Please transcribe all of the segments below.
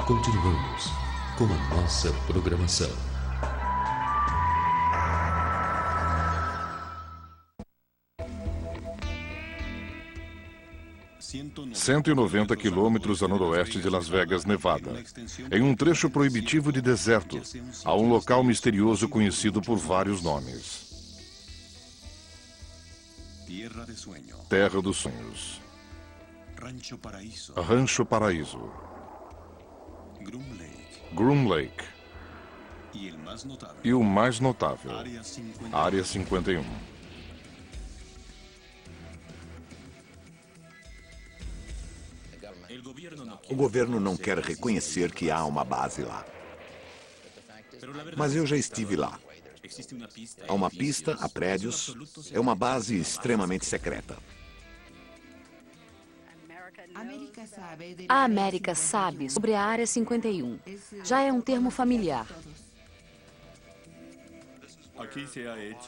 Continuamos com a nossa programação. ...190 quilômetros a noroeste de Las Vegas, Nevada. Em um trecho proibitivo de deserto, há um local misterioso conhecido por vários nomes. Terra dos Sonhos. Rancho Paraíso. Groom Lake. E o mais notável, Área 51. O governo não quer reconhecer que há uma base lá. Mas eu já estive lá. Há uma pista, há prédios. É uma base extremamente secreta. A América sabe sobre a Área 51. Já é um termo familiar.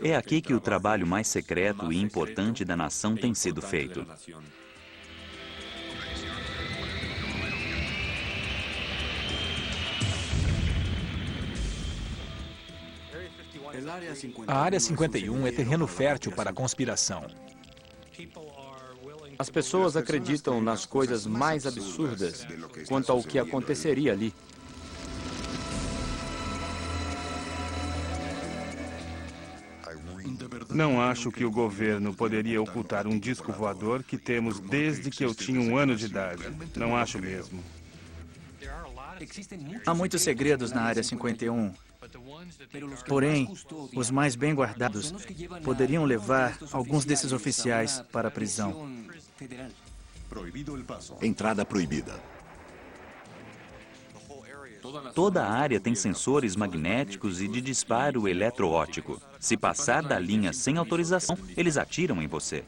É aqui que o trabalho mais secreto e importante da nação tem sido feito. A Área 51 é terreno fértil para a conspiração. As pessoas acreditam nas coisas mais absurdas quanto ao que aconteceria ali. Não acho que o governo poderia ocultar um disco voador que temos desde que eu tinha 1 ano de idade. Não acho mesmo. Há muitos segredos na Área 51. Porém, os mais bem guardados poderiam levar alguns desses oficiais para a prisão. Entrada proibida. Toda a área tem sensores magnéticos e de disparo eletroóptico. Se passar da linha sem autorização, eles atiram em você.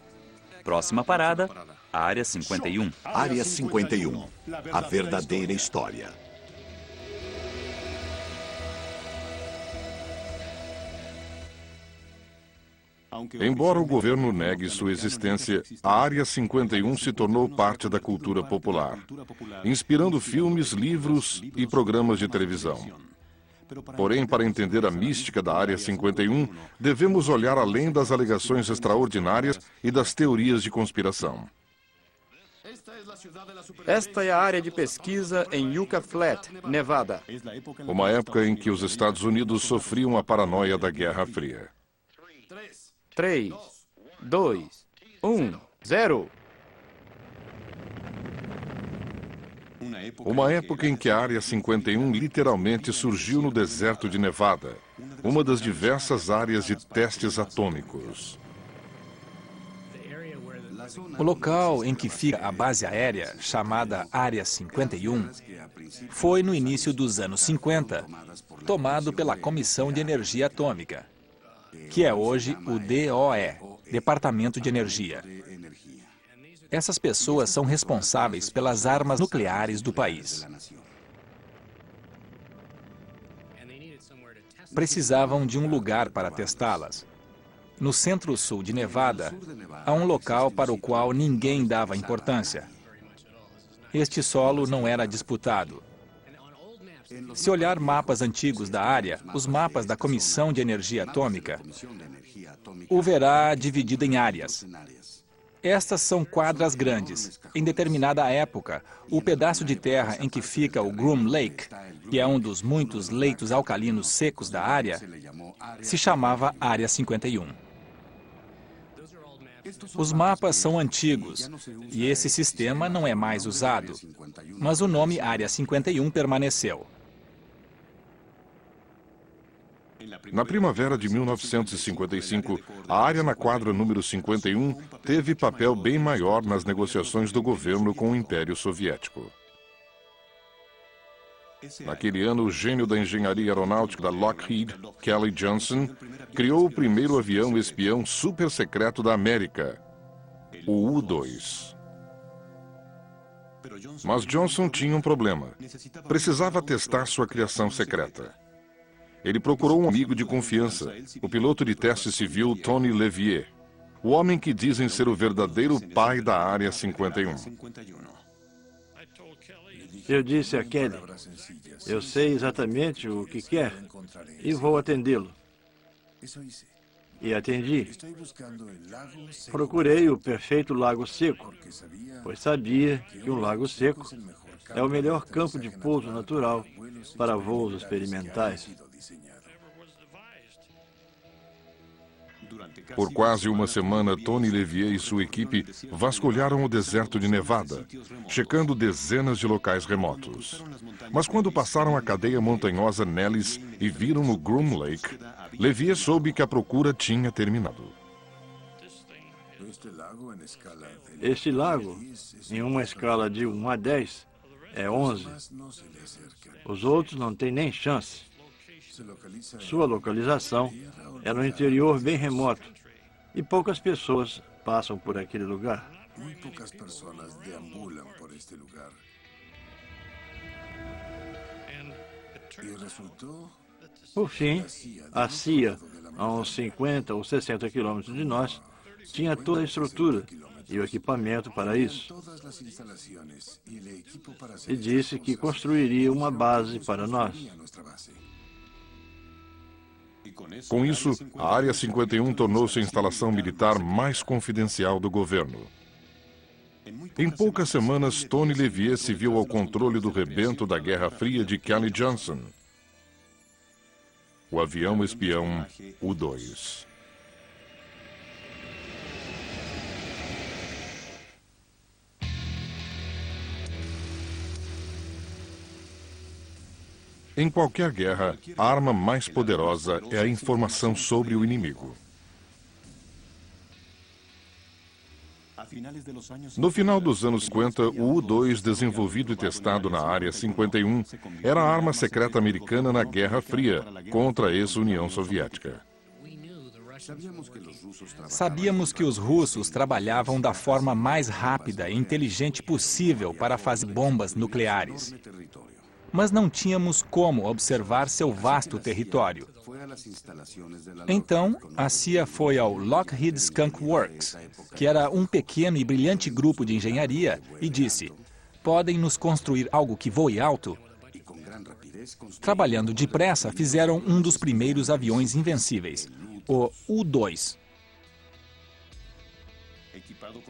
Próxima parada, Área 51. Área 51. A verdadeira história. Embora o governo negue sua existência, a Área 51 se tornou parte da cultura popular, inspirando filmes, livros e programas de televisão. Porém, para entender a mística da Área 51, devemos olhar além das alegações extraordinárias e das teorias de conspiração. Esta é a área de pesquisa em Yucca Flat, Nevada. Uma época em que os Estados Unidos sofriam a paranoia da Guerra Fria. 3, 2, 1, 0. Uma época em que a Área 51 literalmente surgiu no deserto de Nevada, uma das diversas áreas de testes atômicos. O local em que fica a base aérea, chamada Área 51, foi no início dos anos 50, tomado pela Comissão de Energia Atômica, que é hoje o DOE, Departamento de Energia. Essas pessoas são responsáveis pelas armas nucleares do país. Precisavam de um lugar para testá-las. No centro-sul de Nevada, há um local para o qual ninguém dava importância. Este solo não era disputado. Se olhar mapas antigos da área, os mapas da Comissão de Energia Atômica, o verá dividido em áreas. Estas são quadras grandes. Em determinada época, o pedaço de terra em que fica o Groom Lake, que é um dos muitos leitos alcalinos secos da área, se chamava Área 51. Os mapas são antigos e esse sistema não é mais usado, mas o nome Área 51 permaneceu. Na primavera de 1955, a área na quadra número 51 teve papel bem maior nas negociações do governo com o Império Soviético. Naquele ano, o gênio da engenharia aeronáutica da Lockheed, Kelly Johnson, criou o primeiro avião espião super secreto da América, o U-2. Mas Johnson tinha um problema. Precisava testar sua criação secreta. Ele procurou um amigo de confiança, o piloto de teste civil Tony Levier, o homem que dizem ser o verdadeiro pai da Área 51. Eu disse a Kelly, eu sei exatamente o que quer e vou atendê-lo. E atendi. Procurei o perfeito lago seco, pois sabia que um lago seco é o melhor campo de pouso natural para voos experimentais. Por quase uma semana, Tony Levier e sua equipe vasculharam o deserto de Nevada, checando dezenas de locais remotos. Mas quando passaram a cadeia montanhosa Nellis e viram no Groom Lake, Levier soube que a procura tinha terminado. Este lago, em uma escala de 1 a 10, é 11. Os outros não têm nem chance. Sua localização é no interior bem remoto e poucas pessoas passam por aquele lugar. Por fim, a CIA, a uns 50 ou 60 quilômetros de nós, tinha toda a estrutura e o equipamento para isso. E disse que construiria uma base para nós. Com isso, a Área 51 tornou-se a instalação militar mais confidencial do governo. Em poucas semanas, Tony Levier se viu ao controle do rebento da Guerra Fria de Kelly Johnson, o avião espião U-2. Em qualquer guerra, a arma mais poderosa é a informação sobre o inimigo. No final dos anos 50, o U-2, desenvolvido e testado na Área 51, era a arma secreta americana na Guerra Fria contra a ex-União Soviética. Sabíamos que os russos trabalhavam da forma mais rápida e inteligente possível para fazer bombas nucleares. Mas não tínhamos como observar seu vasto território. Então, a CIA foi ao Lockheed Skunk Works, que era um pequeno e brilhante grupo de engenharia, e disse: podem nos construir algo que voe alto? Trabalhando depressa, fizeram um dos primeiros aviões invencíveis, o U-2.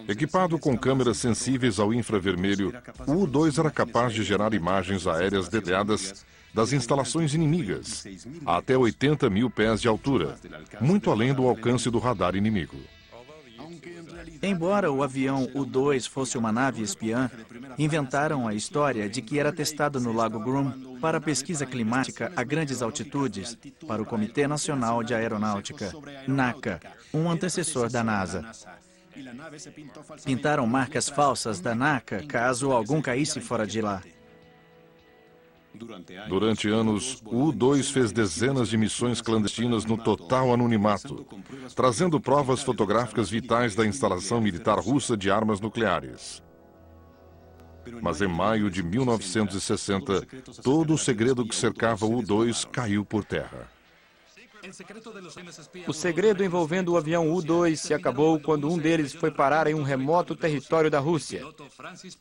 Equipado com câmeras sensíveis ao infravermelho, o U-2 era capaz de gerar imagens aéreas detalhadas das instalações inimigas, a até 80 mil pés de altura, muito além do alcance do radar inimigo. Embora o avião U-2 fosse uma nave espiã, inventaram a história de que era testado no Lago Groom para pesquisa climática a grandes altitudes para o Comitê Nacional de Aeronáutica, NACA, um antecessor da NASA. Pintaram marcas falsas da NACA caso algum caísse fora de lá. Durante anos, o U-2 fez dezenas de missões clandestinas no total anonimato, trazendo provas fotográficas vitais da instalação militar russa de armas nucleares. Mas em maio de 1960, todo o segredo que cercava o U-2 caiu por terra. O segredo envolvendo o avião U-2 se acabou quando um deles foi parar em um remoto território da Rússia.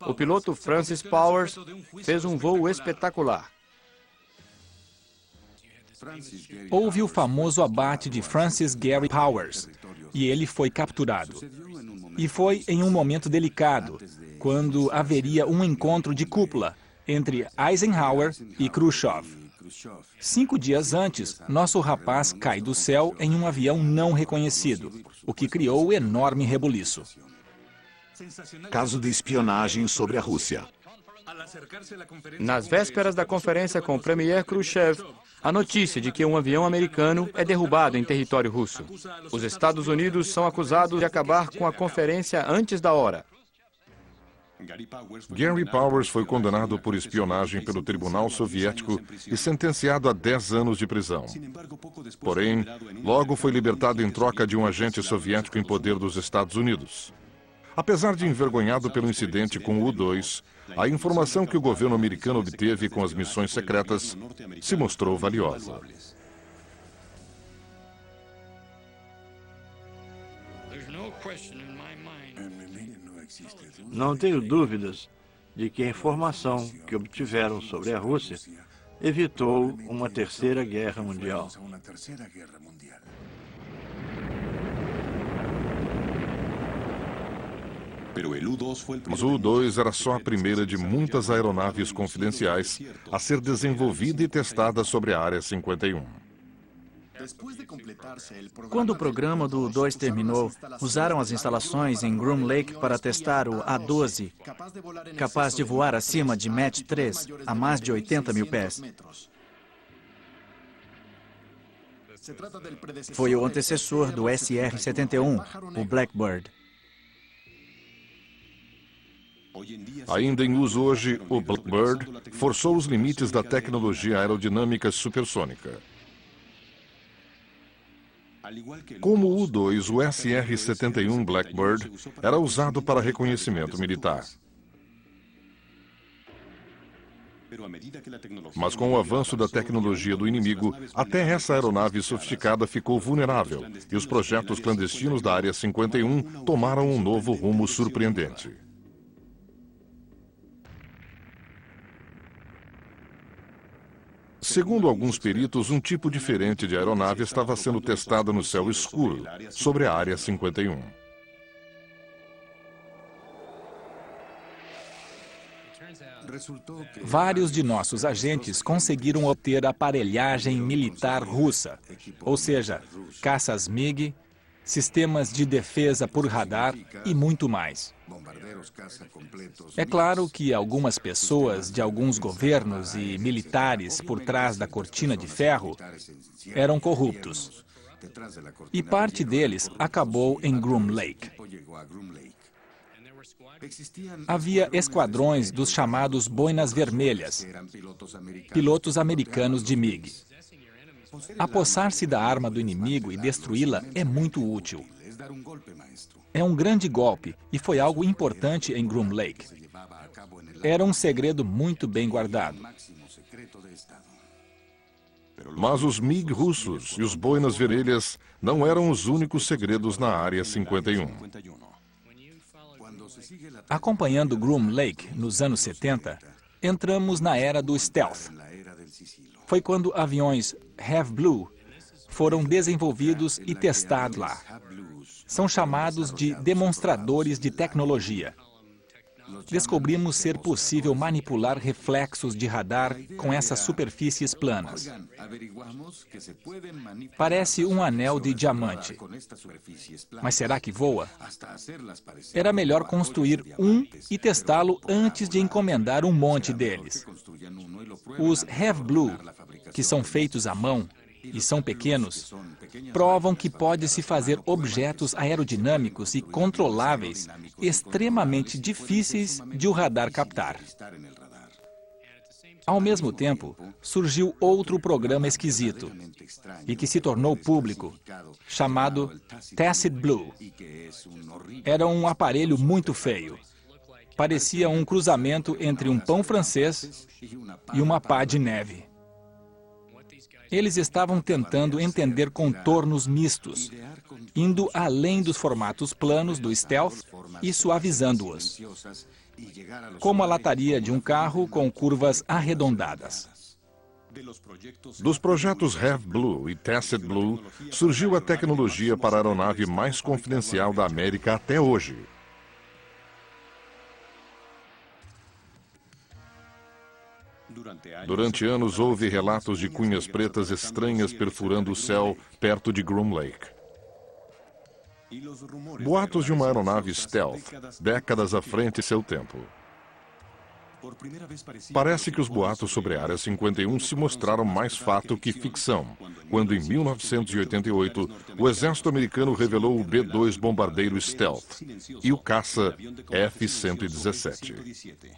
O piloto Francis Powers fez um voo espetacular. Houve o famoso abate de Francis Gary Powers, e ele foi capturado. E foi em um momento delicado, quando haveria um encontro de cúpula entre Eisenhower e Khrushchev. 5 dias antes, nosso rapaz cai do céu em um avião não reconhecido, o que criou enorme rebuliço. Caso de espionagem sobre a Rússia. Nas vésperas da conferência com o premier Khrushchev, a notícia de que um avião americano é derrubado em território russo. Os Estados Unidos são acusados de acabar com a conferência antes da hora. Gary Powers foi condenado por espionagem pelo Tribunal Soviético e sentenciado a 10 anos de prisão. Porém, logo foi libertado em troca de um agente soviético em poder dos Estados Unidos. Apesar de envergonhado pelo incidente com o U-2, a informação que o governo americano obteve com as missões secretas se mostrou valiosa. Não tenho dúvidas de que a informação que obtiveram sobre a Rússia evitou uma terceira guerra mundial. Mas o U-2 era só a primeira de muitas aeronaves confidenciais a ser desenvolvida e testada sobre a Área 51. Quando o programa do U-2 terminou, usaram as instalações em Groom Lake para testar o A-12, capaz de voar acima de Mach 3, a mais de 80 mil pés. Foi o antecessor do SR-71, o Blackbird. Ainda em uso hoje, o Blackbird forçou os limites da tecnologia aerodinâmica supersônica. Como o U-2, o SR-71 Blackbird era usado para reconhecimento militar. Mas com o avanço da tecnologia do inimigo, até essa aeronave sofisticada ficou vulnerável e os projetos clandestinos da Área 51 tomaram um novo rumo surpreendente. Segundo alguns peritos, um tipo diferente de aeronave estava sendo testada no céu escuro, sobre a Área 51. Vários de nossos agentes conseguiram obter aparelhagem militar russa, ou seja, caças MiG, sistemas de defesa por radar e muito mais. É claro que algumas pessoas de alguns governos e militares por trás da cortina de ferro eram corruptos. E parte deles acabou em Groom Lake. Havia esquadrões dos chamados Boinas Vermelhas, pilotos americanos de MiG. Apossar-se da arma do inimigo e destruí-la é muito útil. É um grande golpe e foi algo importante em Groom Lake. Era um segredo muito bem guardado. Mas os MiG russos e os Boinas Vermelhas não eram os únicos segredos na Área 51. Acompanhando Groom Lake nos anos 70, entramos na era do stealth. Foi quando aviões Have Blue foram desenvolvidos e testados lá. São chamados de demonstradores de tecnologia. Descobrimos ser possível manipular reflexos de radar com essas superfícies planas. Parece um anel de diamante. Mas será que voa? Era melhor construir um e testá-lo antes de encomendar um monte deles. Os Have Blue, que são feitos à mão e são pequenos, provam que pode-se fazer objetos aerodinâmicos e controláveis extremamente difíceis de o radar captar. Ao mesmo tempo, surgiu outro programa esquisito e que se tornou público, chamado Tacit Blue. Era um aparelho muito feio. Parecia um cruzamento entre um pão francês e uma pá de neve. Eles estavam tentando entender contornos mistos, indo além dos formatos planos do stealth e suavizando-os, como a lataria de um carro com curvas arredondadas. Dos projetos Have Blue e Tacit Blue, surgiu a tecnologia para a aeronave mais confidencial da América até hoje. Durante anos, houve relatos de cunhas pretas estranhas perfurando o céu perto de Groom Lake. Boatos de uma aeronave stealth, décadas à frente de seu tempo. Parece que os boatos sobre a Área 51 se mostraram mais fato que ficção, quando em 1988 o exército americano revelou o B-2 bombardeiro Stealth e o caça F-117.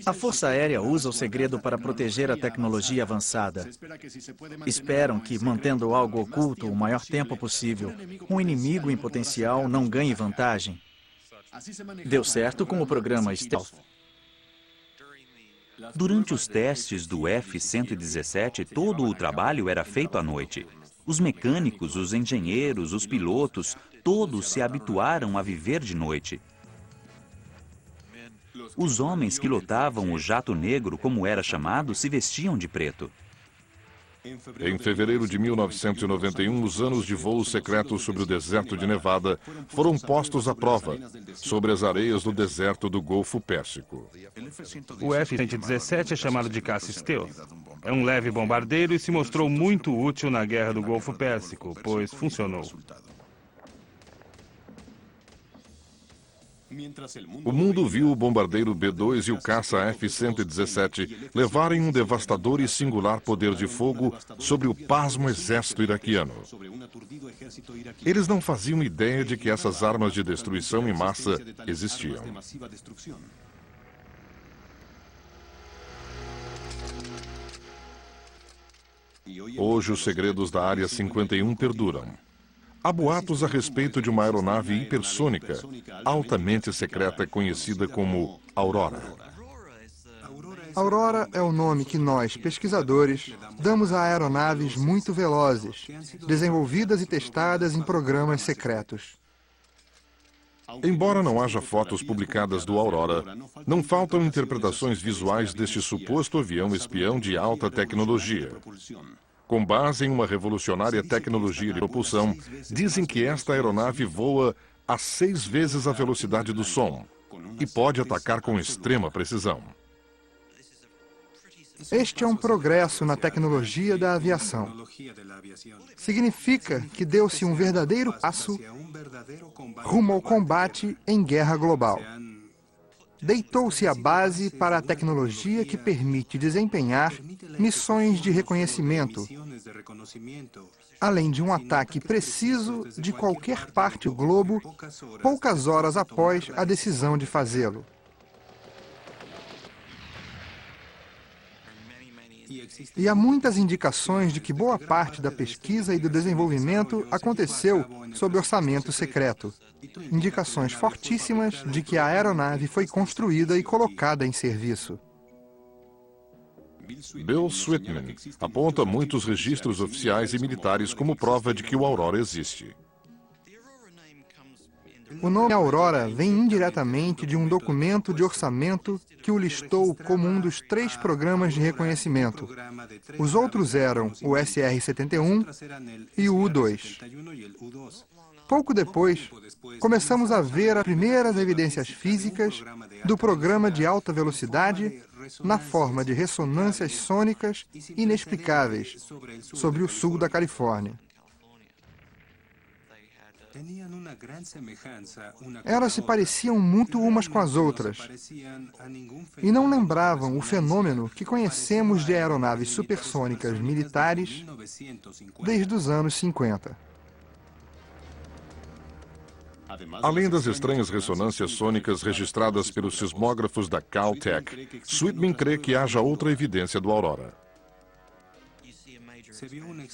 A Força Aérea usa o segredo para proteger a tecnologia avançada. Esperam que, mantendo algo oculto o maior tempo possível, um inimigo em potencial não ganhe vantagem. Deu certo com o programa Stealth. Durante os testes do F-117, todo o trabalho era feito à noite. Os mecânicos, os engenheiros, os pilotos, todos se habituaram a viver de noite. Os homens que lotavam o jato negro, como era chamado, se vestiam de preto. Em fevereiro de 1991, os anos de voo secreto sobre o deserto de Nevada foram postos à prova, sobre as areias do deserto do Golfo Pérsico. O F-117 é chamado de caça stealth. É um leve bombardeiro e se mostrou muito útil na Guerra do Golfo Pérsico, pois funcionou. O mundo viu o bombardeiro B-2 e o caça F-117 levarem um devastador e singular poder de fogo sobre o pasmo exército iraquiano. Eles não faziam ideia de que essas armas de destruição em massa existiam. Hoje, os segredos da Área 51 perduram. Há boatos a respeito de uma aeronave hipersônica, altamente secreta, conhecida como Aurora. Aurora é o nome que nós, pesquisadores, damos a aeronaves muito velozes, desenvolvidas e testadas em programas secretos. Embora não haja fotos publicadas do Aurora, não faltam interpretações visuais deste suposto avião espião de alta tecnologia. Com base em uma revolucionária tecnologia de propulsão, dizem que esta aeronave voa a 6 vezes a velocidade do som e pode atacar com extrema precisão. Este é um progresso na tecnologia da aviação. Significa que deu-se um verdadeiro passo rumo ao combate em guerra global. Deitou-se a base para a tecnologia que permite desempenhar missões de reconhecimento, além de um ataque preciso de qualquer parte do globo, poucas horas após a decisão de fazê-lo. E há muitas indicações de que boa parte da pesquisa e do desenvolvimento aconteceu sob orçamento secreto. Indicações fortíssimas de que a aeronave foi construída e colocada em serviço. Bill Sweetman aponta muitos registros oficiais e militares como prova de que o Aurora existe. O nome Aurora vem indiretamente de um documento de orçamento que o listou como um dos 3 programas de reconhecimento. Os outros eram o SR-71 e o U-2. Pouco depois, começamos a ver as primeiras evidências físicas do programa de alta velocidade na forma de ressonâncias sônicas inexplicáveis sobre o sul da Califórnia. Elas se pareciam muito umas com as outras e não lembravam o fenômeno que conhecemos de aeronaves supersônicas militares desde os anos 50. Além das estranhas ressonâncias sônicas registradas pelos sismógrafos da Caltech, Sweetman crê que haja outra evidência do Aurora.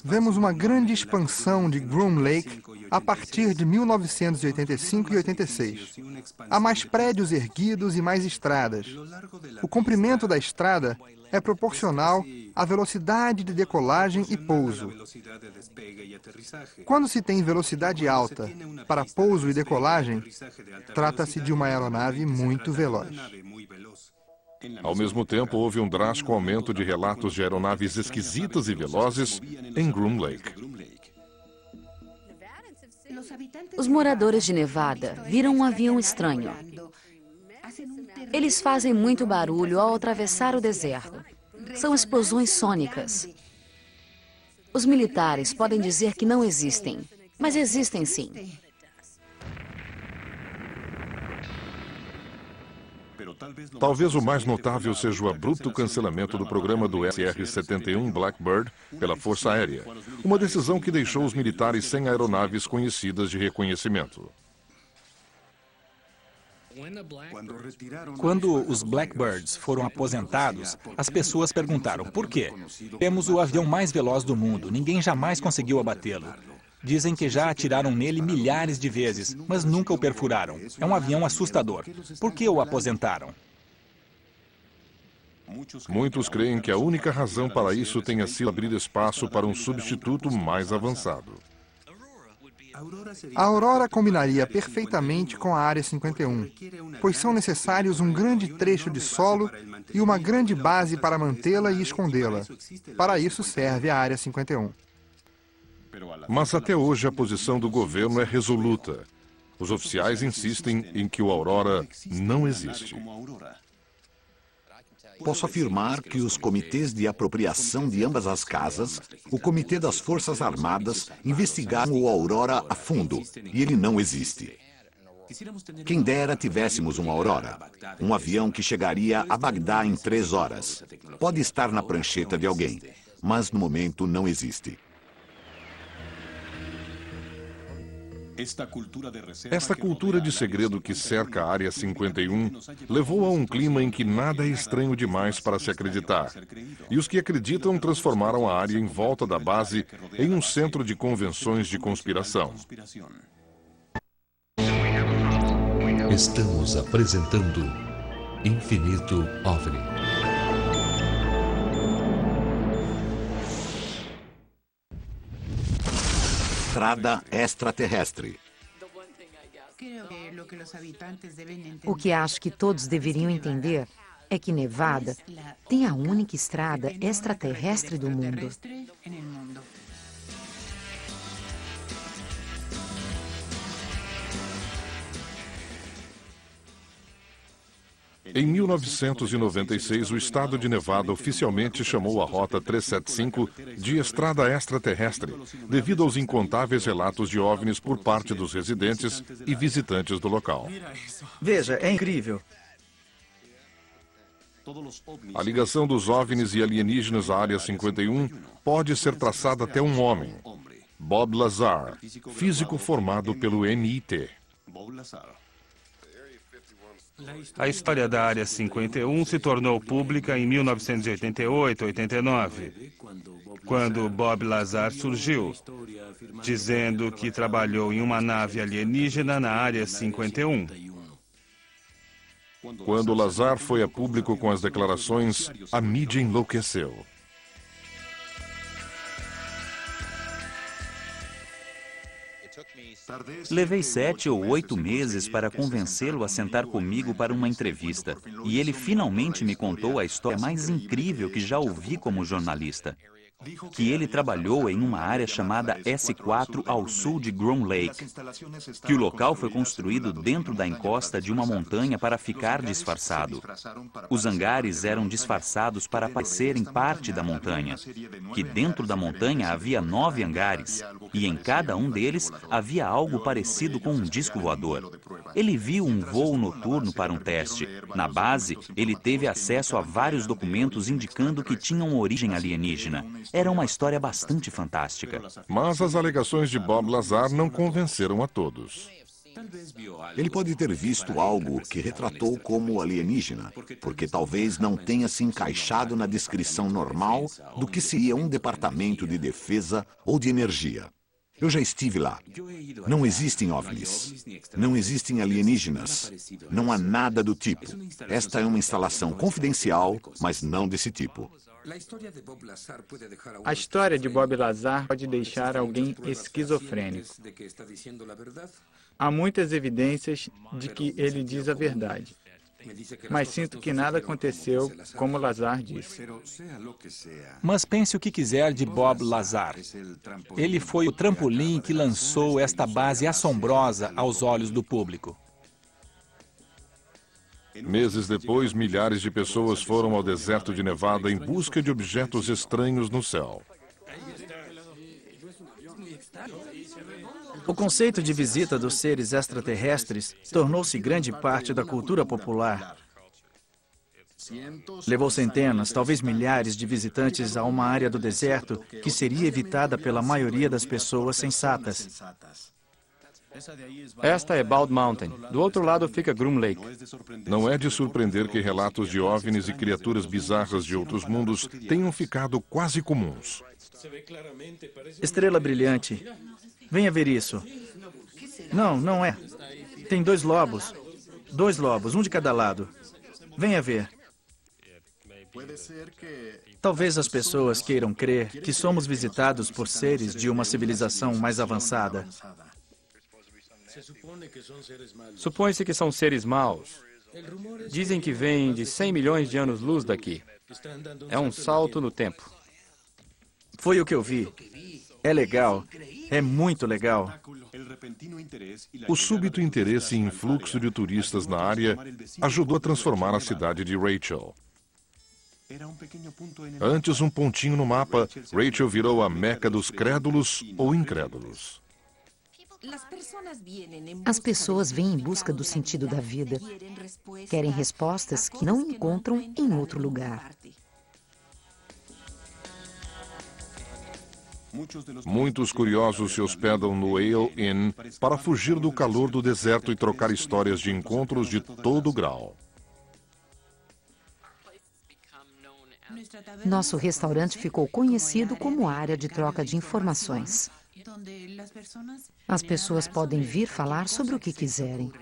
Vemos uma grande expansão de Groom Lake a partir de 1985 e 86. Há mais prédios erguidos e mais estradas. O comprimento da estrada é proporcional à velocidade de decolagem e pouso. Quando se tem velocidade alta para pouso e decolagem, trata-se de uma aeronave muito veloz. Ao mesmo tempo, houve um drástico aumento de relatos de aeronaves esquisitas e velozes em Groom Lake. Os moradores de Nevada viram um avião estranho. Eles fazem muito barulho ao atravessar o deserto. São explosões sônicas. Os militares podem dizer que não existem, mas existem sim. Talvez o mais notável seja o abrupto cancelamento do programa do SR-71 Blackbird pela Força Aérea, uma decisão que deixou os militares sem aeronaves conhecidas de reconhecimento. Quando os Blackbirds foram aposentados, as pessoas perguntaram por quê? Temos o avião mais veloz do mundo, ninguém jamais conseguiu abatê-lo. Dizem que já atiraram nele milhares de vezes, mas nunca o perfuraram. É um avião assustador. Por que o aposentaram? Muitos creem que a única razão para isso tenha sido abrir espaço para um substituto mais avançado. A aurora combinaria perfeitamente com a Área 51, pois são necessários um grande trecho de solo e uma grande base para mantê-la e escondê-la. Para isso serve a Área 51. Mas até hoje a posição do governo é resoluta. Os oficiais insistem em que o Aurora não existe. Posso afirmar que os comitês de apropriação de ambas as casas, o Comitê das Forças Armadas, investigaram o Aurora a fundo, e ele não existe. Quem dera tivéssemos um Aurora, um avião que chegaria a Bagdá em 3 horas. Pode estar na prancheta de alguém, mas no momento não existe. Esta cultura de segredo que cerca a Área 51 levou a um clima em que nada é estranho demais para se acreditar. E os que acreditam transformaram a área em volta da base em um centro de convenções de conspiração. Estamos apresentando Infinito OVNI. Estrada extraterrestre. O que acho que todos deveriam entender é que Nevada tem a única estrada extraterrestre do mundo. Em 1996, o estado de Nevada oficialmente chamou a Rota 375 de Estrada Extraterrestre, devido aos incontáveis relatos de OVNIs por parte dos residentes e visitantes do local. Veja, é incrível. A ligação dos OVNIs e alienígenas à Área 51 pode ser traçada até um homem, Bob Lazar, físico formado pelo MIT. A história da Área 51 se tornou pública em 1988-89, quando Bob Lazar surgiu, dizendo que trabalhou em uma nave alienígena na Área 51. Quando Lazar foi a público com as declarações, a mídia enlouqueceu. Levei 7 ou 8 meses para convencê-lo a sentar comigo para uma entrevista. E ele finalmente me contou a história mais incrível que já ouvi como jornalista. Que ele trabalhou em uma área chamada S4 ao sul de Groom Lake. Que o local foi construído dentro da encosta de uma montanha para ficar disfarçado. Os hangares eram disfarçados para parecerem parte da montanha. Que dentro da montanha havia 9 hangares. E em cada um deles havia algo parecido com um disco voador. Ele viu um voo noturno para um teste. Na base, ele teve acesso a vários documentos indicando que tinham origem alienígena. Era uma história bastante fantástica. Mas as alegações de Bob Lazar não convenceram a todos. Ele pode ter visto algo que retratou como alienígena, porque talvez não tenha se encaixado na descrição normal do que seria um departamento de defesa ou de energia. Eu já estive lá. Não existem OVNIs. Não existem alienígenas. Não há nada do tipo. Esta é uma instalação confidencial, mas não desse tipo. A história de Bob Lazar pode deixar alguém esquizofrênico. Há muitas evidências de que ele diz a verdade. Mas sinto que nada aconteceu como Lazar disse. Mas pense o que quiser de Bob Lazar. Ele foi o trampolim que lançou esta base assombrosa aos olhos do público. Meses depois, milhares de pessoas foram ao deserto de Nevada em busca de objetos estranhos no céu. O conceito de visita dos seres extraterrestres tornou-se grande parte da cultura popular. Levou centenas, talvez milhares de visitantes a uma área do deserto que seria evitada pela maioria das pessoas sensatas. Esta é Bald Mountain. Do outro lado fica Groom Lake. Não é de surpreender que relatos de OVNIs e criaturas bizarras de outros mundos tenham ficado quase comuns. Estrela brilhante. Venha ver isso. Não, não é. Tem 2 lobos. 2 lobos, um de cada lado. Venha ver. Talvez as pessoas queiram crer que somos visitados por seres de uma civilização mais avançada. Supõe-se que são seres maus. Dizem que vêm de 100 milhões de anos-luz daqui. É um salto no tempo. Foi o que eu vi. É legal. É muito legal. O súbito interesse e influxo de turistas na área ajudou a transformar a cidade de Rachel. Antes um pontinho no mapa, Rachel virou a meca dos crédulos ou incrédulos. As pessoas vêm em busca do sentido da vida. Querem respostas que não encontram em outro lugar. Muitos curiosos se hospedam no Ale Inn para fugir do calor do deserto e trocar histórias de encontros de todo grau. Nosso restaurante ficou conhecido como área de troca de informações. As pessoas podem vir falar sobre o que quiserem.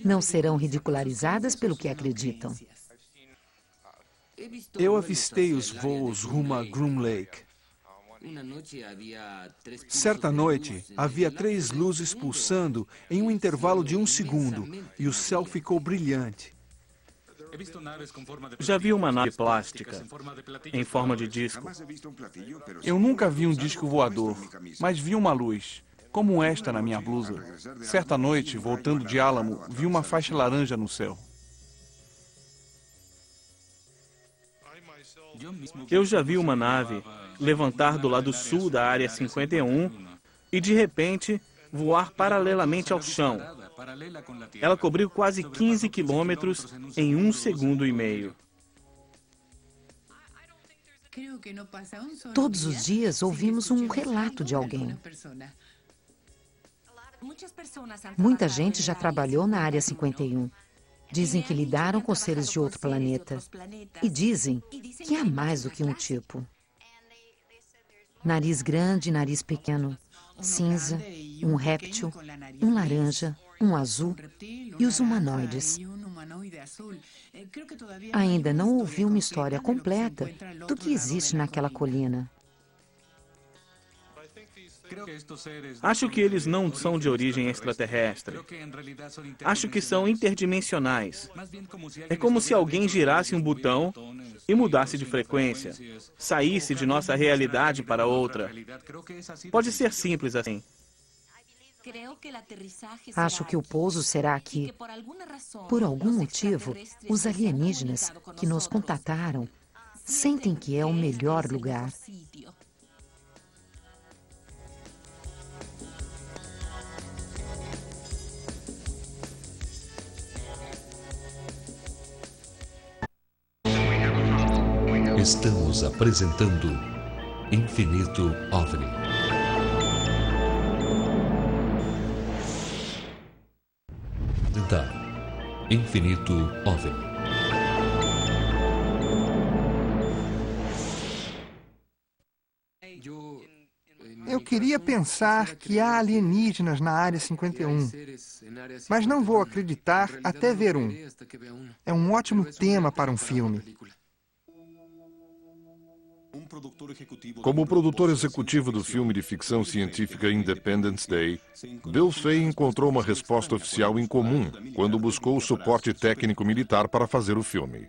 Não serão ridicularizadas pelo que acreditam. Eu avistei os voos rumo a Groom Lake. Certa noite, havia 3 luzes pulsando em um intervalo de 1 segundo e o céu ficou brilhante. Já vi uma nave plástica em forma de disco. Eu nunca vi um disco voador, mas vi uma luz, como esta na minha blusa. Certa noite, voltando de Álamo, vi uma faixa laranja no céu. Eu já vi uma nave levantar do lado sul da Área 51 e, de repente, voar paralelamente ao chão. Ela cobriu quase 15 quilômetros em 1 segundo e meio. Todos os dias ouvimos um relato de alguém. Muita gente já trabalhou na Área 51. Dizem que lidaram com seres de outro planeta. E dizem que há mais do que um tipo. Nariz grande, nariz pequeno, cinza, um réptil, um laranja, um azul e os humanoides. Ainda não ouvi uma história completa do que existe naquela colina. Acho que eles não são de origem extraterrestre. Acho que são interdimensionais. É como se alguém girasse um botão e mudasse de frequência, saísse de nossa realidade para outra. Pode ser simples assim. Acho que o pouso será aqui. Por algum motivo, os alienígenas que nos contataram sentem que é o melhor lugar. Estamos apresentando Infinito OVNI. Infinito OVNI. Eu queria pensar que há alienígenas na Área 51, mas não vou acreditar até ver um. É um ótimo tema para um filme. Como produtor executivo do filme de ficção científica Independence Day, Bill Fay encontrou uma resposta oficial incomum quando buscou o suporte técnico militar para fazer o filme.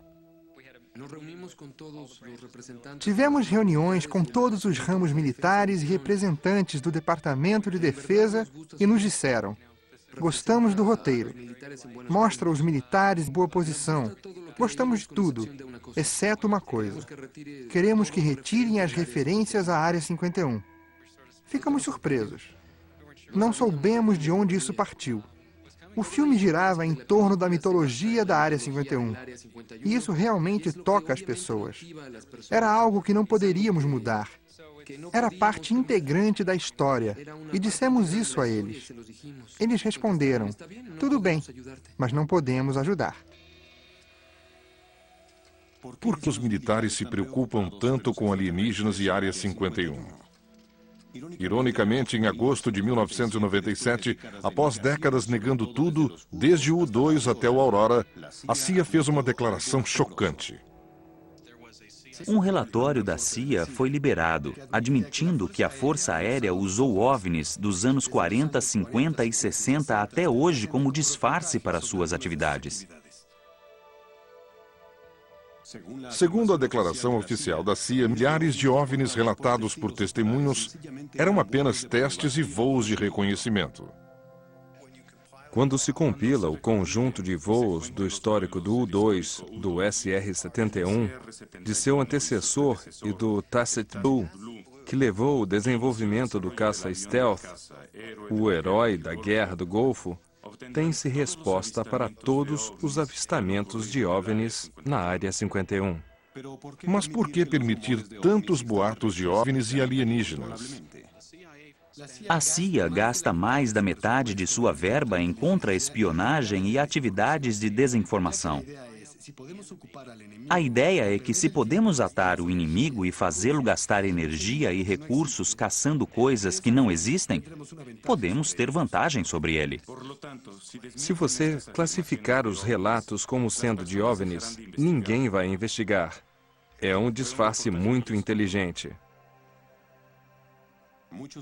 Tivemos reuniões com todos os ramos militares e representantes do Departamento de Defesa e nos disseram: gostamos do roteiro, mostra os militares em boa posição, gostamos de tudo, exceto uma coisa. Queremos que retirem as referências à Área 51. Ficamos surpresos. Não soubemos de onde isso partiu. O filme girava em torno da mitologia da Área 51. E isso realmente toca as pessoas. Era algo que não poderíamos mudar. Era parte integrante da história. E dissemos isso a eles. Eles responderam: tudo bem, mas não podemos ajudar. Por que os militares se preocupam tanto com alienígenas e Área 51? Ironicamente, em agosto de 1997, após décadas negando tudo, desde o U-2 até o Aurora, a CIA fez uma declaração chocante. Um relatório da CIA foi liberado, admitindo que a Força Aérea usou OVNIs dos anos 40, 50 e 60 até hoje como disfarce para suas atividades. Segundo a declaração oficial da CIA, milhares de OVNIs relatados por testemunhos eram apenas testes e voos de reconhecimento. Quando se compila o conjunto de voos do histórico do U-2, do SR-71, de seu antecessor e do Tacit Blue, que levou o desenvolvimento do caça Stealth, o herói da Guerra do Golfo, tem-se resposta para todos os avistamentos de OVNIs na Área 51. Mas por que permitir tantos boatos de OVNIs e alienígenas? A CIA gasta mais da metade de sua verba em contra-espionagem e atividades de desinformação. A ideia é que se podemos atar o inimigo e fazê-lo gastar energia e recursos caçando coisas que não existem, podemos ter vantagem sobre ele. Se você classificar os relatos como sendo de OVNIs, ninguém vai investigar. É um disfarce muito inteligente.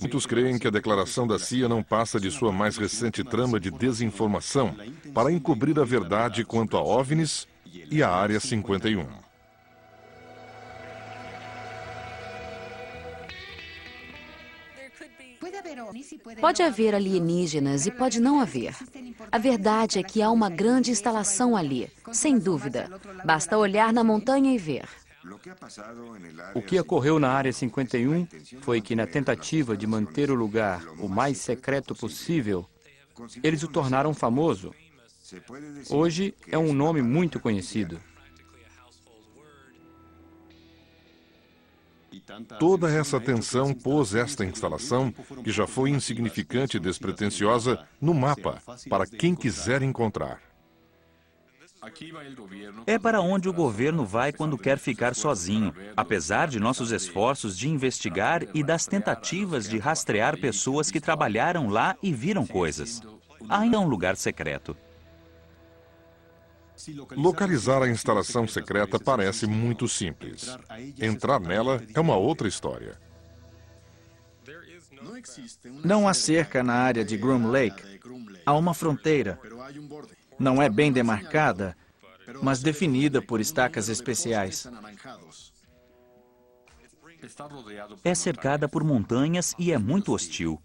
Muitos creem que a declaração da CIA não passa de sua mais recente trama de desinformação para encobrir a verdade quanto a OVNIs e a Área 51. Pode haver alienígenas e pode não haver. A verdade é que há uma grande instalação ali, sem dúvida. Basta olhar na montanha e ver. O que ocorreu na Área 51 foi que, na tentativa de manter o lugar o mais secreto possível, eles o tornaram famoso. Hoje é um nome muito conhecido. Toda essa tensão pôs esta instalação, que já foi insignificante e despretensiosa, no mapa, para quem quiser encontrar. É para onde o governo vai quando quer ficar sozinho, apesar de nossos esforços de investigar e das tentativas de rastrear pessoas que trabalharam lá e viram coisas. Ainda é um lugar secreto. Localizar a instalação secreta parece muito simples. Entrar nela é uma outra história. Não há cerca na área de Groom Lake. Há uma fronteira. Não é bem demarcada, mas definida por estacas especiais. É cercada por montanhas e é muito hostil.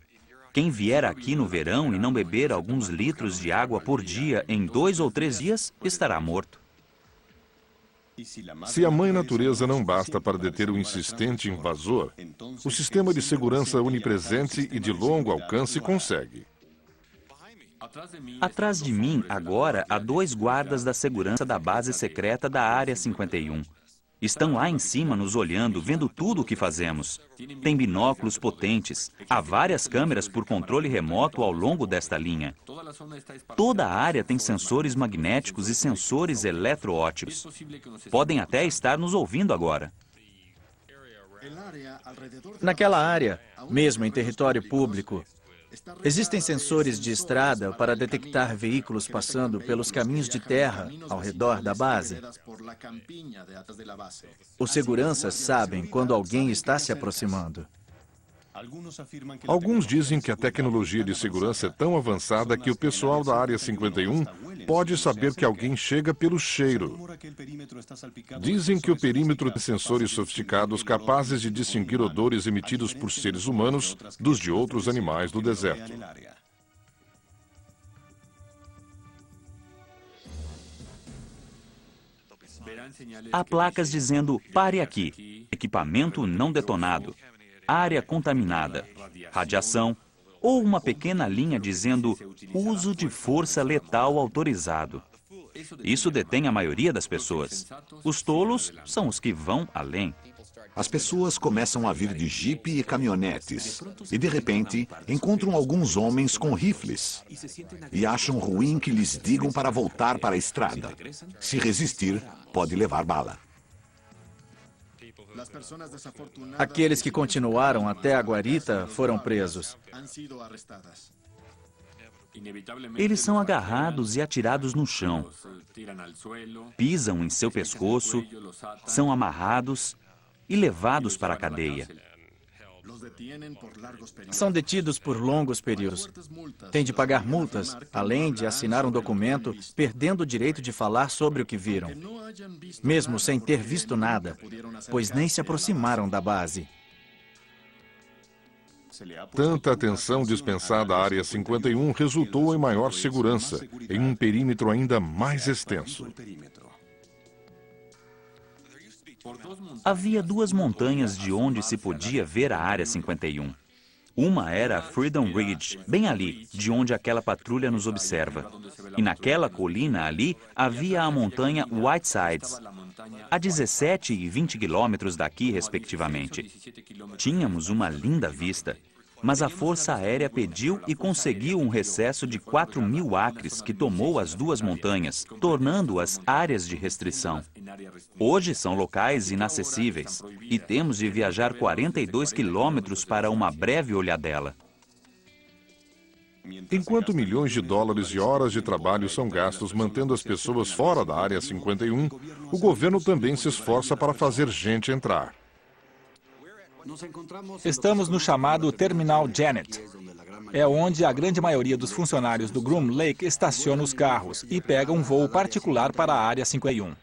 Quem vier aqui no verão e não beber alguns litros de água por dia em 2 ou 3 dias, estará morto. Se a mãe natureza não basta para deter o insistente invasor, o sistema de segurança onipresente e de longo alcance consegue. Atrás de mim, agora, há 2 guardas da segurança da base secreta da Área 51. Estão lá em cima nos olhando, vendo tudo o que fazemos. Tem binóculos potentes. Há várias câmeras por controle remoto ao longo desta linha. Toda a área tem sensores magnéticos e sensores eletroóticos. Podem até estar nos ouvindo agora. Naquela área, mesmo em território público, existem sensores de estrada para detectar veículos passando pelos caminhos de terra ao redor da base. Os seguranças sabem quando alguém está se aproximando. Alguns dizem que a tecnologia de segurança é tão avançada que o pessoal da Área 51 pode saber que alguém chega pelo cheiro. Dizem que o perímetro tem sensores sofisticados capazes de distinguir odores emitidos por seres humanos dos de outros animais do deserto. Há placas dizendo "pare aqui", equipamento não detonado, área contaminada, radiação, ou uma pequena linha dizendo uso de força letal autorizado. Isso detém a maioria das pessoas. Os tolos são os que vão além. As pessoas começam a vir de jipe e caminhonetes e, de repente, encontram alguns homens com rifles e acham ruim que lhes digam para voltar para a estrada. Se resistir, pode levar bala. Aqueles que continuaram até a guarita foram presos. Eles são agarrados e atirados no chão. Pisam em seu pescoço, são amarrados e levados para a cadeia. São detidos por longos períodos. Têm de pagar multas, além de assinar um documento, perdendo o direito de falar sobre o que viram. Mesmo sem ter visto nada, pois nem se aproximaram da base. Tanta atenção dispensada à Área 51 resultou em maior segurança, em um perímetro ainda mais extenso. Havia duas montanhas de onde se podia ver a Área 51. Uma era a Freedom Ridge, bem ali, de onde aquela patrulha nos observa. E naquela colina ali havia a montanha Whitesides, a 17 e 20 quilômetros daqui, respectivamente. Tínhamos uma linda vista, mas a Força Aérea pediu e conseguiu um recesso de 4.000 acres que tomou as duas montanhas, tornando-as áreas de restrição. Hoje são locais inacessíveis e temos de viajar 42 quilômetros para uma breve olhadela. Enquanto milhões de dólares e horas de trabalho são gastos mantendo as pessoas fora da Área 51, o governo também se esforça para fazer gente entrar. Estamos no chamado Terminal Janet. É onde a grande maioria dos funcionários do Groom Lake estaciona os carros e pega um voo particular para a Área 51.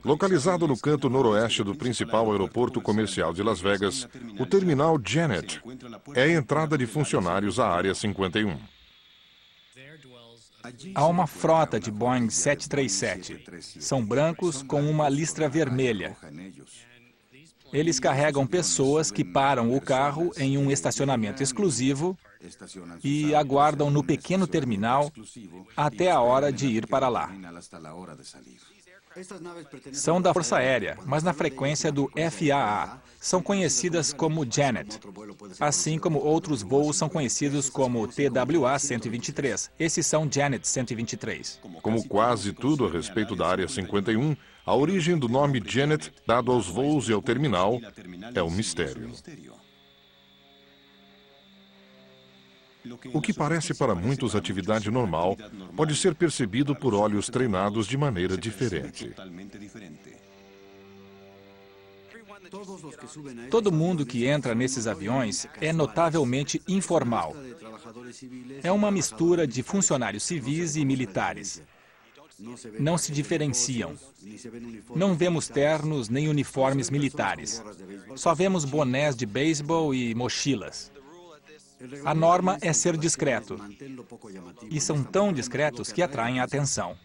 Localizado no canto noroeste do principal aeroporto comercial de Las Vegas, o Terminal Janet é a entrada de funcionários à Área 51. Há uma frota de Boeing 737. São brancos com uma listra vermelha. Eles carregam pessoas que param o carro em um estacionamento exclusivo e aguardam no pequeno terminal até a hora de ir para lá. São da Força Aérea, mas na frequência do FAA. São conhecidas como Janet, assim como outros voos são conhecidos como TWA 123. Esses são Janet 123. Como quase tudo a respeito da Área 51, a origem do nome Janet, dado aos voos e ao terminal, é um mistério. O que parece para muitos atividade normal, pode ser percebido por olhos treinados de maneira diferente. Todo mundo que entra nesses aviões é notavelmente informal. É uma mistura de funcionários civis e militares. Não se diferenciam. Não vemos ternos nem uniformes militares. Só vemos bonés de beisebol e mochilas. A norma é ser discreto. E são tão discretos que atraem a atenção.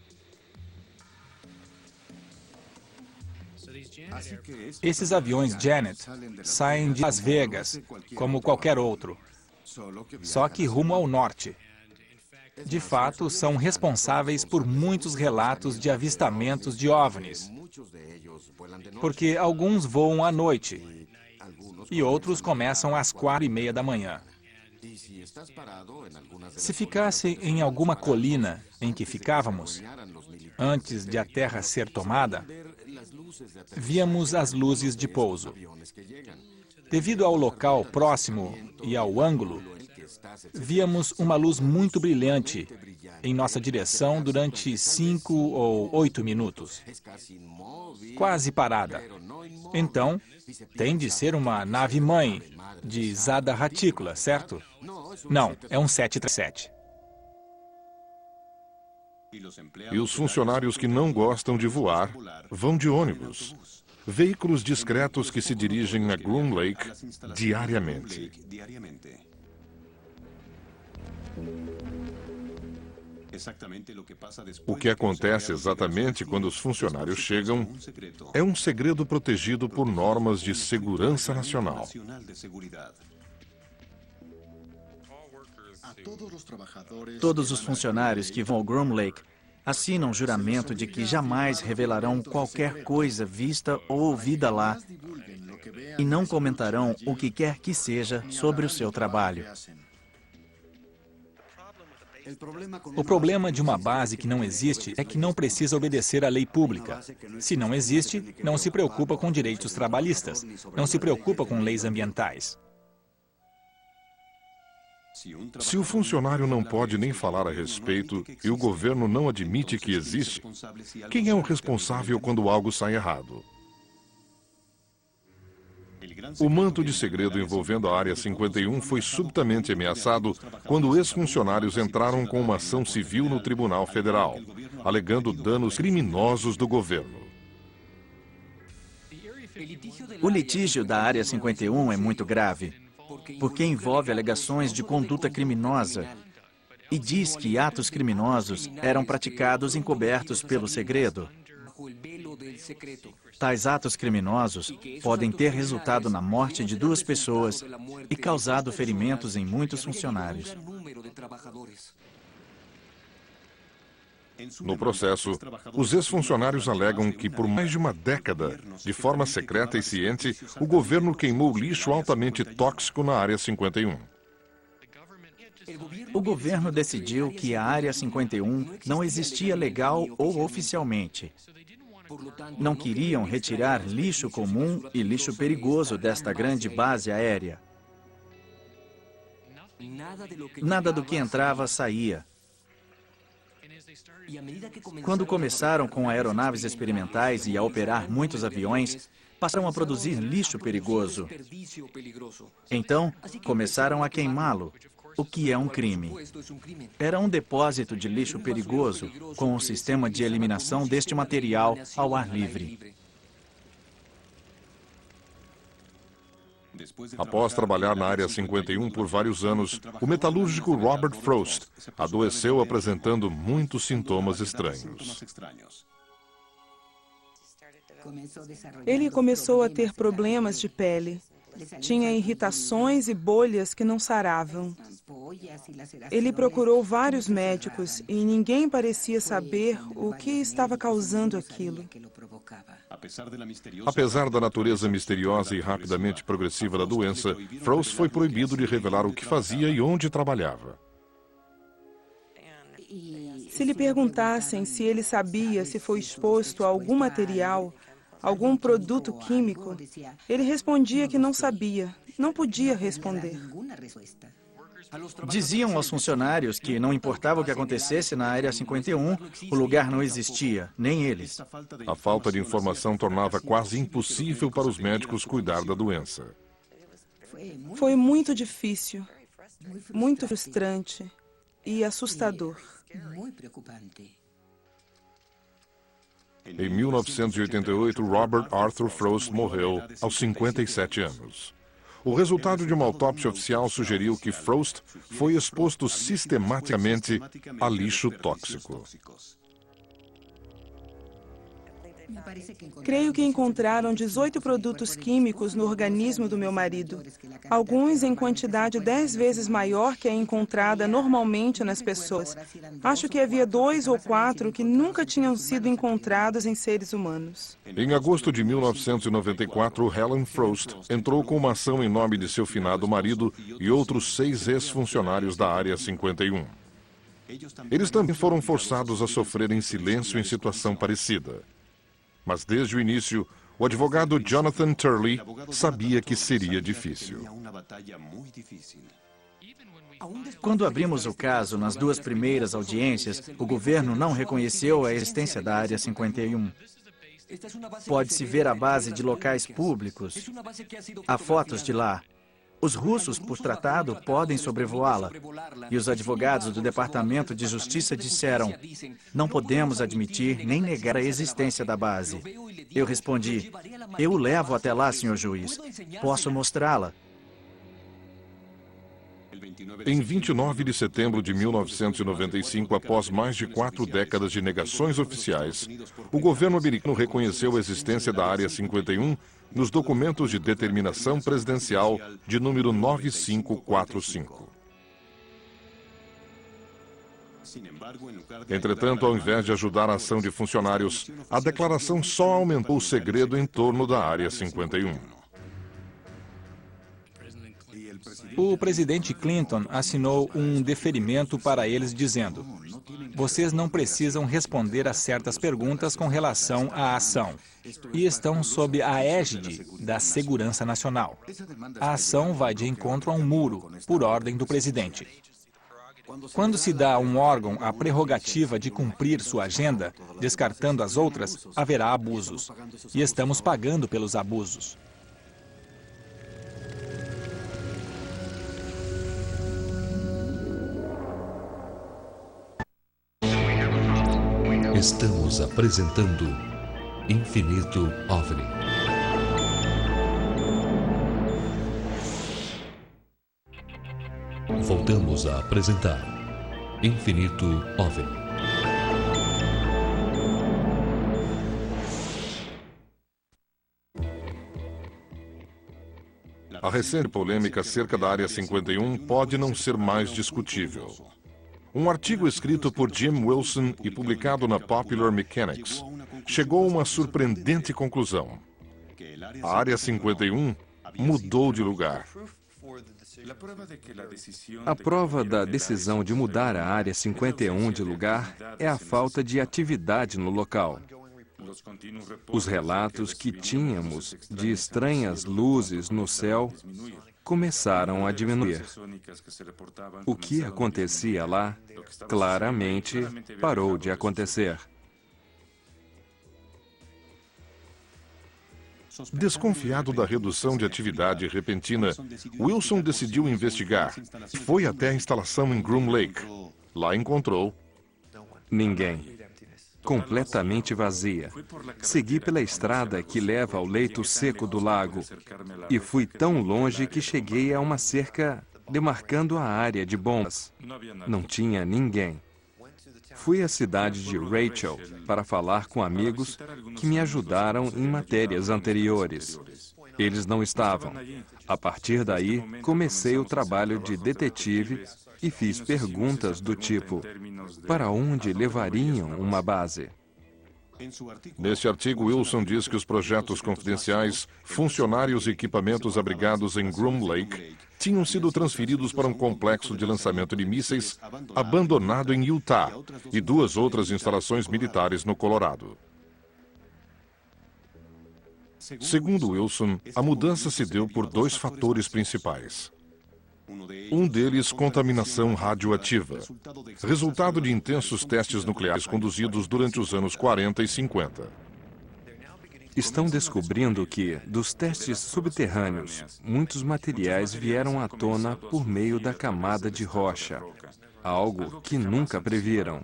Esses aviões Janet saem de Las Vegas, como qualquer outro, só que rumo ao norte. De fato, são responsáveis por muitos relatos de avistamentos de OVNIs, porque alguns voam à noite e outros começam às 4:30 da manhã. Se ficasse em alguma colina em que ficávamos, antes de a terra ser tomada, víamos as luzes de pouso. Devido ao local próximo e ao ângulo, víamos uma luz muito brilhante em nossa direção durante 5 ou 8 minutos. Quase parada. Então, tem de ser uma nave-mãe de Zada Reticula, certo? Não, é um 737. E os funcionários que não gostam de voar vão de ônibus. Veículos discretos que se dirigem a Groom Lake diariamente. O que acontece exatamente quando os funcionários chegam é um segredo protegido por normas de segurança nacional. Todos os funcionários que vão ao Groom Lake assinam juramento de que jamais revelarão qualquer coisa vista ou ouvida lá e não comentarão o que quer que seja sobre o seu trabalho. O problema de uma base que não existe é que não precisa obedecer à lei pública. Se não existe, não se preocupa com direitos trabalhistas, não se preocupa com leis ambientais. Se o funcionário não pode nem falar a respeito e o governo não admite que existe, quem é o responsável quando algo sai errado? O manto de segredo envolvendo a Área 51 foi subitamente ameaçado quando ex-funcionários entraram com uma ação civil no Tribunal Federal, alegando danos criminosos do governo. O litígio da Área 51 é muito grave, porque envolve alegações de conduta criminosa e diz que atos criminosos eram praticados encobertos pelo segredo. Tais atos criminosos podem ter resultado na morte de 2 pessoas e causado ferimentos em muitos funcionários. No processo, os ex-funcionários alegam que por mais de uma década, de forma secreta e ciente, o governo queimou lixo altamente tóxico na Área 51. O governo decidiu que a Área 51 não existia legal ou oficialmente. Não queriam retirar lixo comum e lixo perigoso desta grande base aérea. Nada do que entrava saía. Quando começaram com aeronaves experimentais e a operar muitos aviões, passaram a produzir lixo perigoso. Então, começaram a queimá-lo, o que é um crime. Era um depósito de lixo perigoso com um sistema de eliminação deste material ao ar livre. Após trabalhar na Área 51 por vários anos, o metalúrgico Robert Frost adoeceu apresentando muitos sintomas estranhos. Ele começou a ter problemas de pele. Tinha irritações e bolhas que não saravam. Ele procurou vários médicos e ninguém parecia saber o que estava causando aquilo. Apesar da natureza misteriosa e rapidamente progressiva da doença, Frost foi proibido de revelar o que fazia e onde trabalhava. Se lhe perguntassem se ele sabia se foi exposto a algum material, algum produto químico, ele respondia que não sabia, não podia responder. Diziam aos funcionários que não importava o que acontecesse na Área 51, o lugar não existia, nem eles. A falta de informação tornava quase impossível para os médicos cuidar da doença. Foi muito difícil, muito frustrante e assustador. Em 1988, Robert Arthur Frost morreu aos 57 anos. O resultado de uma autópsia oficial sugeriu que Frost foi exposto sistematicamente a lixo tóxico. Creio que encontraram 18 produtos químicos no organismo do meu marido, alguns em quantidade 10 vezes maior que a encontrada normalmente nas pessoas. Acho que havia 2 ou 4 que nunca tinham sido encontrados em seres humanos. Em agosto de 1994, Helen Frost entrou com uma ação em nome de seu finado marido e outros 6 ex-funcionários da Área 51. Eles também foram forçados a sofrer em silêncio em situação parecida. Mas desde o início, o advogado Jonathan Turley sabia que seria difícil. Quando abrimos o caso nas 2 primeiras audiências, o governo não reconheceu a existência da Área 51. Pode-se ver a base de locais públicos. Há fotos de lá. Os russos, por tratado, podem sobrevoá-la. E os advogados do Departamento de Justiça disseram: não podemos admitir nem negar a existência da base. Eu respondi: eu o levo até lá, senhor juiz. Posso mostrá-la. Em 29 de setembro de 1995, após mais de 4 décadas de negações oficiais, o governo americano reconheceu a existência da Área 51 nos documentos de determinação presidencial de número 9545. Entretanto, ao invés de ajudar a ação de funcionários, a declaração só aumentou o segredo em torno da Área 51. O presidente Clinton assinou um deferimento para eles dizendo: vocês não precisam responder a certas perguntas com relação à ação e estão sob a égide da segurança nacional. A ação vai de encontro a um muro, por ordem do presidente. Quando se dá a um órgão a prerrogativa de cumprir sua agenda, descartando as outras, haverá abusos. E estamos pagando pelos abusos. Estamos apresentando Infinito OVNI. Voltamos a apresentar Infinito OVNI. A recente polêmica acerca da Área 51 pode não ser mais discutível. Um artigo escrito por Jim Wilson e publicado na Popular Mechanics chegou a uma surpreendente conclusão. A Área 51 mudou de lugar. A prova da decisão de mudar a Área 51 de lugar é a falta de atividade no local. Os relatos que tínhamos de estranhas luzes no céu começaram a diminuir. O que acontecia lá, claramente, parou de acontecer. Desconfiado da redução de atividade repentina, Wilson decidiu investigar. Foi até a instalação em Groom Lake. Lá encontrou ninguém. Completamente vazia. Segui pela estrada que leva ao leito seco do lago e fui tão longe que cheguei a uma cerca demarcando a área de bombas. Não tinha ninguém. Fui à cidade de Rachel para falar com amigos que me ajudaram em matérias anteriores. Eles não estavam. A partir daí, comecei o trabalho de detetive e fiz perguntas do tipo: para onde levariam uma base? Neste artigo, Wilson diz que os projetos confidenciais, funcionários e equipamentos abrigados em Groom Lake tinham sido transferidos para um complexo de lançamento de mísseis abandonado em Utah e 2 outras instalações militares no Colorado. Segundo Wilson, a mudança se deu por 2 fatores principais. Um deles, contaminação radioativa, resultado de intensos testes nucleares conduzidos durante os anos 40 e 50. Estão descobrindo que, dos testes subterrâneos, muitos materiais vieram à tona por meio da camada de rocha, algo que nunca previram.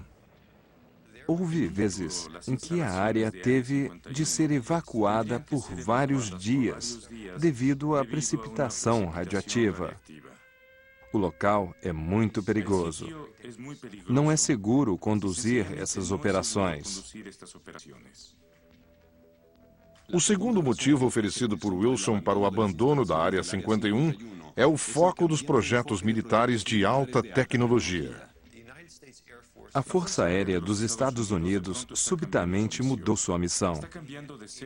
Houve vezes em que a área teve de ser evacuada por vários dias devido à precipitação radioativa. O local é muito perigoso. Não é seguro conduzir essas operações. O segundo motivo oferecido por Wilson para o abandono da Área 51 é o foco dos projetos militares de alta tecnologia. A Força Aérea dos Estados Unidos subitamente mudou sua missão.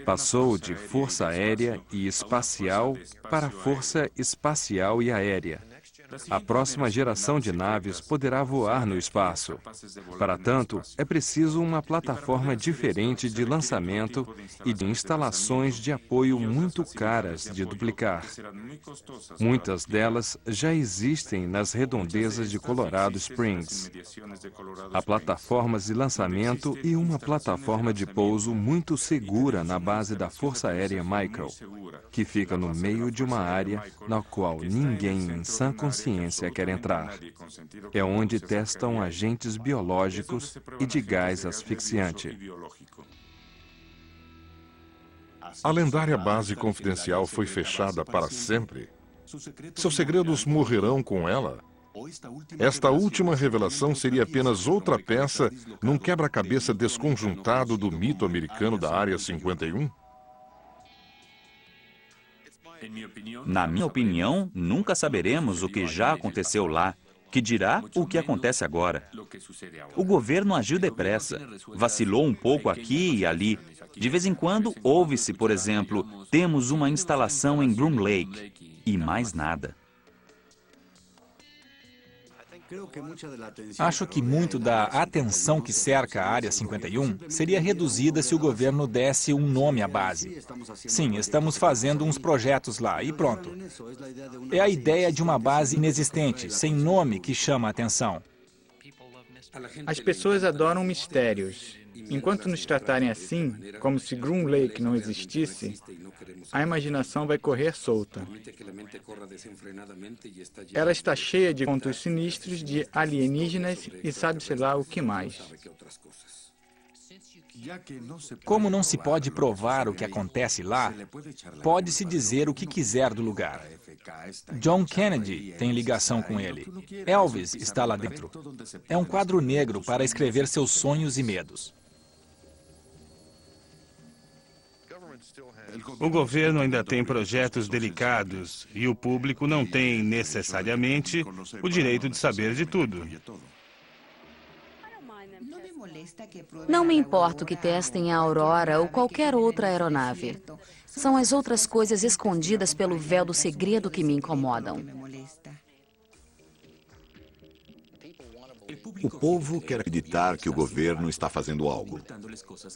Passou de Força Aérea e Espacial para Força Espacial e Aérea. A próxima geração de naves poderá voar no espaço. Para tanto, é preciso uma plataforma diferente de lançamento e de instalações de apoio muito caras de duplicar. Muitas delas já existem nas redondezas de Colorado Springs. Há plataformas de lançamento e uma plataforma de pouso muito segura na base da Força Aérea Michael, que fica no meio de uma área na qual ninguém em sã consciência quer entrar. É onde testam agentes biológicos e de gás asfixiante. A lendária base confidencial foi fechada para sempre. Seus segredos morrerão com ela? Esta última revelação seria apenas outra peça num quebra-cabeça desconjuntado do mito americano da Área 51? Na minha opinião, nunca saberemos o que já aconteceu lá, que dirá o que acontece agora. O governo agiu depressa, vacilou um pouco aqui e ali. De vez em quando, ouve-se, por exemplo, temos uma instalação em Groom Lake, e mais nada. Acho que muito da atenção que cerca a Área 51 seria reduzida se o governo desse um nome à base. Sim, estamos fazendo uns projetos lá e pronto. É a ideia de uma base inexistente, sem nome, que chama a atenção. As pessoas adoram mistérios. Enquanto nos tratarem assim, como se Groom Lake não existisse, a imaginação vai correr solta. Ela está cheia de contos sinistros de alienígenas e sabe-se lá o que mais. Como não se pode provar o que acontece lá, pode-se dizer o que quiser do lugar. John Kennedy tem ligação com ele. Elvis está lá dentro. É um quadro negro para escrever seus sonhos e medos. O governo ainda tem projetos delicados e o público não tem, necessariamente, o direito de saber de tudo. Não me importa que testem a Aurora ou qualquer outra aeronave. São as outras coisas escondidas pelo véu do segredo que me incomodam. O povo quer acreditar que o governo está fazendo algo.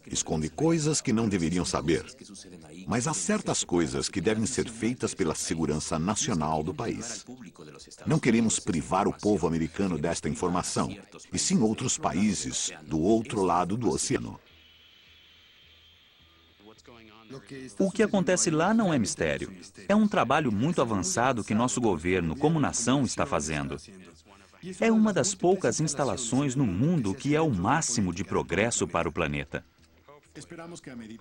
Esconde coisas que não deveriam saber. Mas há certas coisas que devem ser feitas pela segurança nacional do país. Não queremos privar o povo americano desta informação, e sim outros países do outro lado do oceano. O que acontece lá não é mistério. É um trabalho muito avançado que nosso governo, como nação, está fazendo. É uma das poucas instalações no mundo que é o máximo de progresso para o planeta.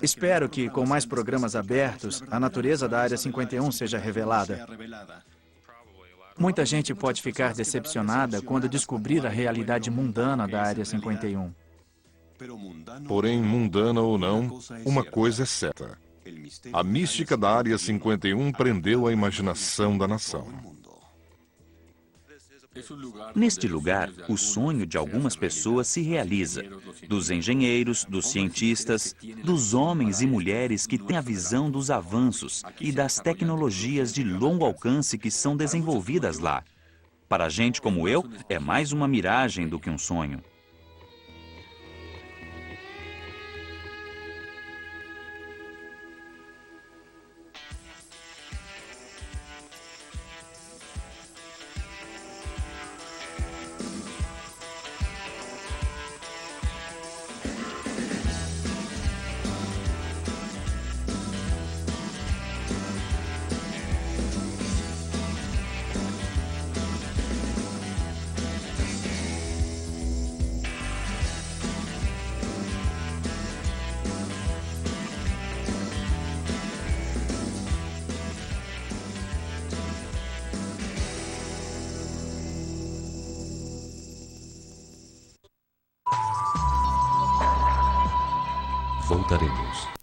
Espero que, com mais programas abertos, a natureza da Área 51 seja revelada. Muita gente pode ficar decepcionada quando descobrir a realidade mundana da Área 51. Porém, mundana ou não, uma coisa é certa. A mística da Área 51 prendeu a imaginação da nação. Neste lugar, o sonho de algumas pessoas se realiza. Dos engenheiros, dos cientistas, dos homens e mulheres que têm a visão dos avanços e das tecnologias de longo alcance que são desenvolvidas lá. Para gente como eu, é mais uma miragem do que um sonho. Voltaremos.